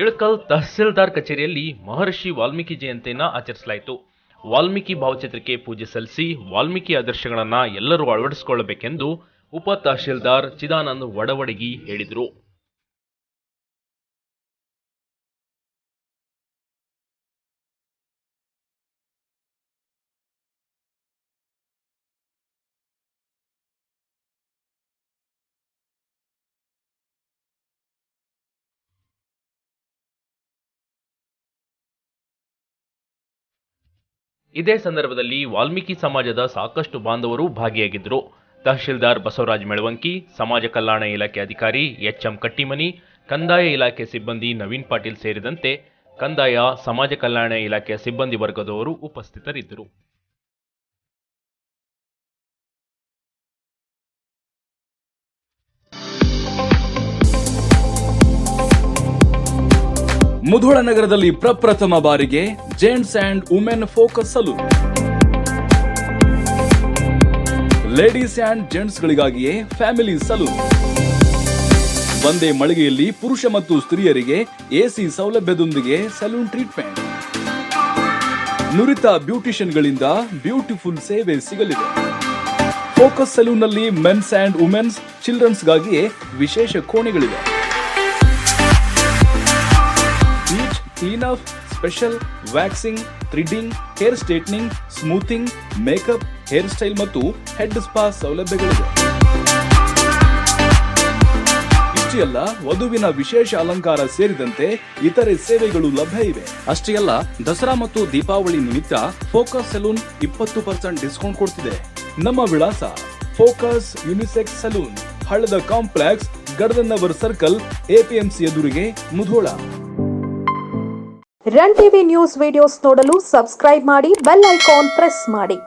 ಇಳಕಲ್ ತಹಸೀಲ್ದಾರ್ ಕಚೇರಿಯಲ್ಲಿ ಮಹರ್ಷಿ ವಾಲ್ಮೀಕಿ ಜಯಂತಿಯನ್ನು ಆಚರಿಸಲಾಯಿತು. ವಾಲ್ಮೀಕಿ ಭಾವಚಿತ್ರಕ್ಕೆ ಪೂಜೆ ಸಲ್ಲಿಸಿ ವಾಲ್ಮೀಕಿ ಆದರ್ಶಗಳನ್ನು ಎಲ್ಲರೂ ಅಳವಡಿಸಿಕೊಳ್ಳಬೇಕೆಂದು ಉಪ ತಹಶೀಲ್ದಾರ್ ಚಿದಾನಂದ್ ವಡವಡಗಿ ಹೇಳಿದರು. ಇದೇ ಸಂದರ್ಭದಲ್ಲಿ ವಾಲ್ಮೀಕಿ ಸಮಾಜದ ಸಾಕಷ್ಟು ಬಾಂಧವರು ಭಾಗಿಯಾಗಿದ್ದರು. ತಹಶೀಲ್ದಾರ್ ಬಸವರಾಜ್ ಮೆಳವಂಕಿ, ಸಮಾಜ ಕಲ್ಯಾಣ ಇಲಾಖೆ ಅಧಿಕಾರಿ ಎಚ್ಎಂ ಕಟ್ಟಿಮನಿ, ಕಂದಾಯ ಇಲಾಖೆ ಸಿಬ್ಬಂದಿ ನವೀನ್ ಪಾಟೀಲ್ ಸೇರಿದಂತೆ ಕಂದಾಯ, ಸಮಾಜ ಕಲ್ಯಾಣ ಇಲಾಖೆಯ ಸಿಬ್ಬಂದಿ ವರ್ಗದವರು ಉಪಸ್ಥಿತರಿದ್ದರು. ಮುಧೋಳ ನಗರದಲ್ಲಿ ಪ್ರಪ್ರಥಮ ಬಾರಿಗೆ gents and women Focus salon. Ladies and gents ಗಳಿಗಾಗಿಯೇ ಫ್ಯಾಮಿಲಿ ಸಲೂನ್. ಒಂದೇ ಮಳಿಗೆಯಲ್ಲಿ ಪುರುಷ ಮತ್ತು ಸ್ತ್ರೀಯರಿಗೆ ಎಸಿ ಸೌಲಭ್ಯದೊಂದಿಗೆ ಸಲೂನ್ ಟ್ರೀಟ್ಮೆಂಟ್. ನುರಿತ ಬ್ಯೂಟಿಷಿಯನ್ ಗಳಿಂದ ಬ್ಯೂಟಿಫುಲ್ ಸೇವೆ ಸಿಗಲಿದೆ. ಫೋಕಸ್ ಸಲೂನ್ ನಲ್ಲಿ ಮೆನ್ಸ್ ಅಂಡ್ ವುಮೆನ್ಸ್, ಚಿಲ್ಡ್ರನ್ಸ್ ಗಾಗಿಯೇ ವಿಶೇಷ ಕೋಣೆಗಳಿವೆ. Clean up, special waxing, threading, hair straightening, smoothing, makeup, hair style ಮತ್ತು ಹೆಡ್ ಸ್ಪಾ ಸೌಲಭ್ಯಗಳಿವೆ. ಇಷ್ಟೇ ಅಲ್ಲ, ವಧುವಿನ ವಿಶೇಷ ಅಲಂಕಾರ ಸೇರಿದಂತೆ ಇತರೆ ಸೇವೆಗಳು ಲಭ್ಯ ಇವೆ. ಅಷ್ಟೇ ಅಲ್ಲ, ದಸರಾ ಮತ್ತು ದೀಪಾವಳಿ ನಿಮಿತ್ತ ಫೋಕಸ್ ಸಲೂನ್ 20% ಡಿಸ್ಕೌಂಟ್ ಕೊಡ್ತಿದೆ. ನಮ್ಮ ವಿಳಾಸ ಫೋಕಸ್ ಯುನಿಸೆಕ್ಸ್ ಸಲೂನ್, ಹಳ್ಳದ ಕಾಂಪ್ಲೆಕ್ಸ್, ಗಡದನ್ನವರ್ ಸರ್ಕಲ್, ಎಪಿಎಂಸಿ ಎದುರಿಗೆ, Mudhol. Run TV news videos ನೋಡಲು ಸಬ್ಸ್ಕ್ರೈಬ್ ಮಾಡಿ, ಬೆಲ್ ಐಕಾನ್ ಪ್ರೆಸ್ ಮಾಡಿ.